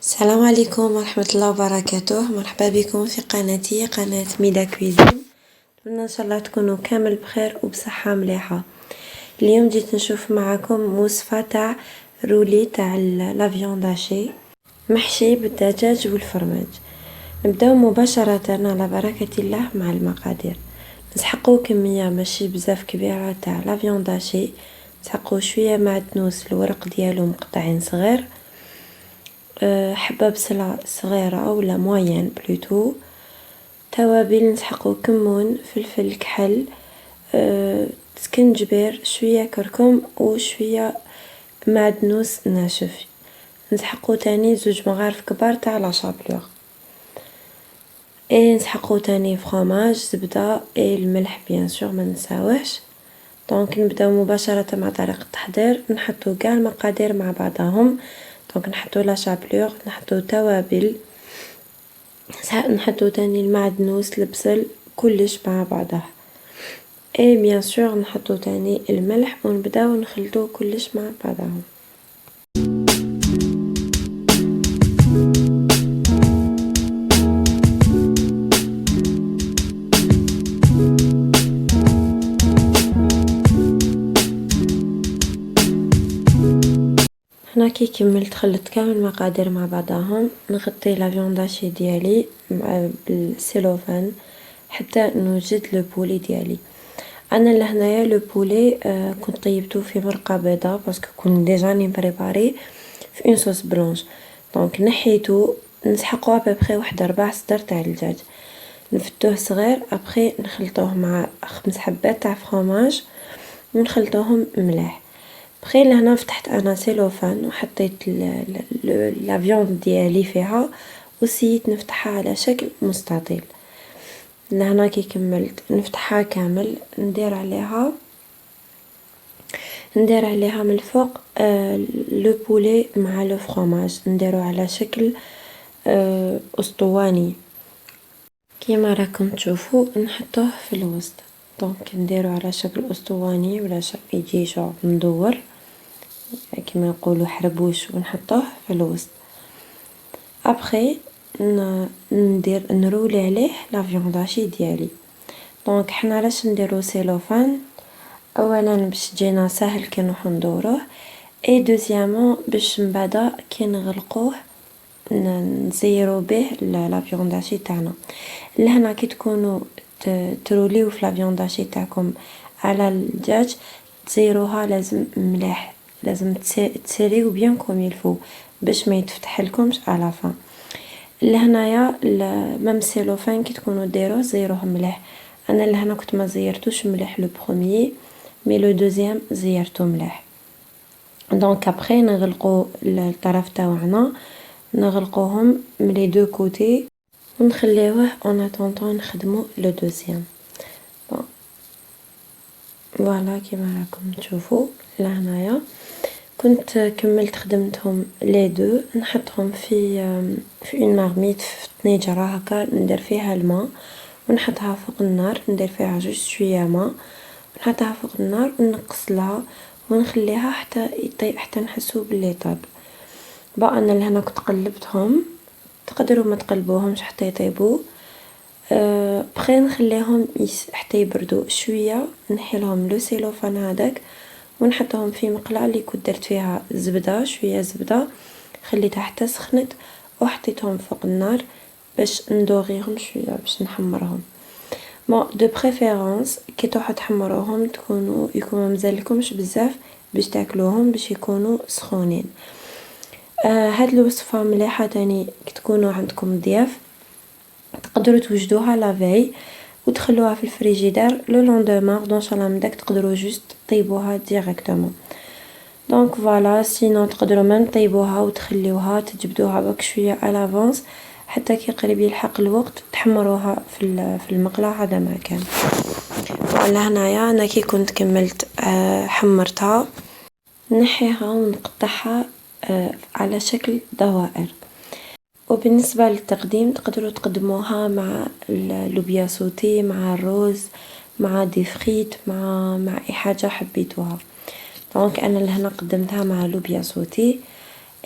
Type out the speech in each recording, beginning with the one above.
السلام عليكم ورحمة الله وبركاته. مرحبا بكم في قناتي قناة ميدا كويزين. ان شاء الله تكونوا كامل بخير وبصحة مليحة. اليوم جيت نشوف معكم وصفة تاع رولي تاع لافيون داشي محشي بالدجاج والفرماج. نبداو مباشرة على بركة الله مع المقادير. نسحقو كمية ماشي بزاف كبيرة تاع لافيون داشي، نسحقو شوية معدنوس الورق ديالو مقطعين صغير، حبة بصلة صغيرة ولا موين بلوتو، توابل نسحقو كمون فلفل كحل، سكنجبير، شوية كركم وشوية معدنوس ناشف. نسحقو تاني 2 مغارف كبار تاع لا شابلور، نسحقو تاني فرomage زبدة الملح بيان سور ما نساوهش. دونك نبداو مباشرة مع طريقة التحضير. نحطو كاع المقادير مع بعضهم. دونك نحطو لا شابلور، نحطو توابل، نحطو تاني المعدنوس البصل كلش مع بعضه، بيان سور نحطو تاني الملح ونبداو نخلطو كلش مع بعضهم. هنا كي كملت خلطت كامل المقادير مع بعضهم، نغطي لا فيونداشي ديالي مع بالسيلوفان حتى نوجد لو بولي ديالي. انا لهنايا لو بولي كنت طيبته في مرقه بيضاء باسكو كنت ديجا راني بريباري في اون صوص بلونش. دونك نحيتو، نسحقو ابري واحد 4 صدر تاع الدجاج، نفتوه صغير، ابري نخلطوه مع 5 حبات تاع فرomage ونخلطوهم مليح. بخي لهنا فتحت انا سيلوفان وحطيت لا فيوند ديالي فيها وسيت نفتحها على شكل مستطيل. لهنا كي كملت نفتحها كامل، ندير عليها من الفوق لو بولي مع لو فرomage، نديرو على شكل اسطواني كيما راكم تشوفوا. نحطوه في الوسط، دونك نديرو على شكل اسطواني ولا شكل يجي شغل مدور كيما يقولوا حربوش، ونحطوه في الوسط. ابخي ندير نرولي عليه لا فيونداشي ديالي. دونك حنا علاش نديرو سيلوفان؟ اولا باش تجينا ساهل كي نروحو ندوروه، دوزيامون باش من بعد كي نغلقوه نزيرو به لا فيونداشي تاعنا. لهنا كي تكونوا تروليو في لا فيونداشي تاعكم على الدجاج تزيروها لازم مليح، لازم تسيريو بيان كوم يلفو باش ما يتفتح لكمش على فا. لهنايا ميم سيلوفان كي تكونوا ديروه زيروه مليح. انا لهنا كنت ما زيرتوش مليح لو بروميي، مي لو دوزيام زيرتو مليح. دونك ابري نغلقو الطرف تاعنا، نغلقوهم من لي دو كوتي ونخليوه اون اتونطون نخدمو لو دوزيام. فوالا كيما راكم تشوفوا لهنايا كنت كملت خدمتهم لي دو. نحطهم في اون مارميت في طنجره هكا، ندير فيها الماء ونحطها فوق النار، ندير فيها جوج شويه ماء ونحطها فوق النار ونقص لها ونخليها حتى يطيب، حتى نحسو باللي طاب. بقى انا لهنا كنت قلبتهم، تقدروا ما تقلبوهمش حتى يطيبوا. بخي نخليهم حتى يبردوا شويه، نحيلهم لو سيلوفان هذاك ونحطهم في مقله اللي كنت درت فيها زبده، شويه زبده خليتها حتى سخنت وحطيتهم فوق النار باش ندوغيهم شويه باش نحمرهم. دو بريفيرونس كي تروحوا تحمروهم يكونوا مزالكمش بزاف باش تاكلوهم، باش يكونوا سخونين. هاد الوصفه مليحه تاني كي تكونوا عندكم ضياف، تقدروا توجدوها لافاي وتخلوها في الفريجيدير لو لوندومان ان شاء الله من داك تقدروا جوست طيبوها ديريكتومون. دونك فوالا سينو تقدروا ميم طيبوها وتخليوها تجبدوها بك شويه على لافونس حتى كي قريب يلحق الوقت تحمروها في المقله. هذا ما كان. فوالا هنايا انا كي كنت كملت حمرتها، نحيها ونقطعها على شكل دوائر. وبالنسبة للتقديم تقدروا تقدموها مع اللوبيا سوتي، مع الروز، مع دي فريت، مع اي حاجة حبيتوها. دونك انا لهنا قدمتها مع لوبيا سوتي.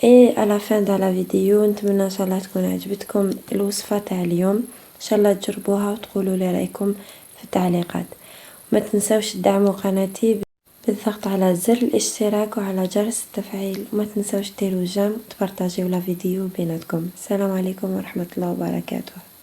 اي على fin de la فيديو نتمنى ان شاء الله تكون عجبتكم الوصفه تاع اليوم. ان شاء الله تجربوها وتقولوا لي رايكم في التعليقات. ما تنسوش تدعموا قناتي بالضغط على زر الاشتراك وعلى جرس التفعيل، وما تنسوش ديروا جيم وتبارطاجيو لا فيديو بيناتكم. السلام عليكم ورحمه الله وبركاته.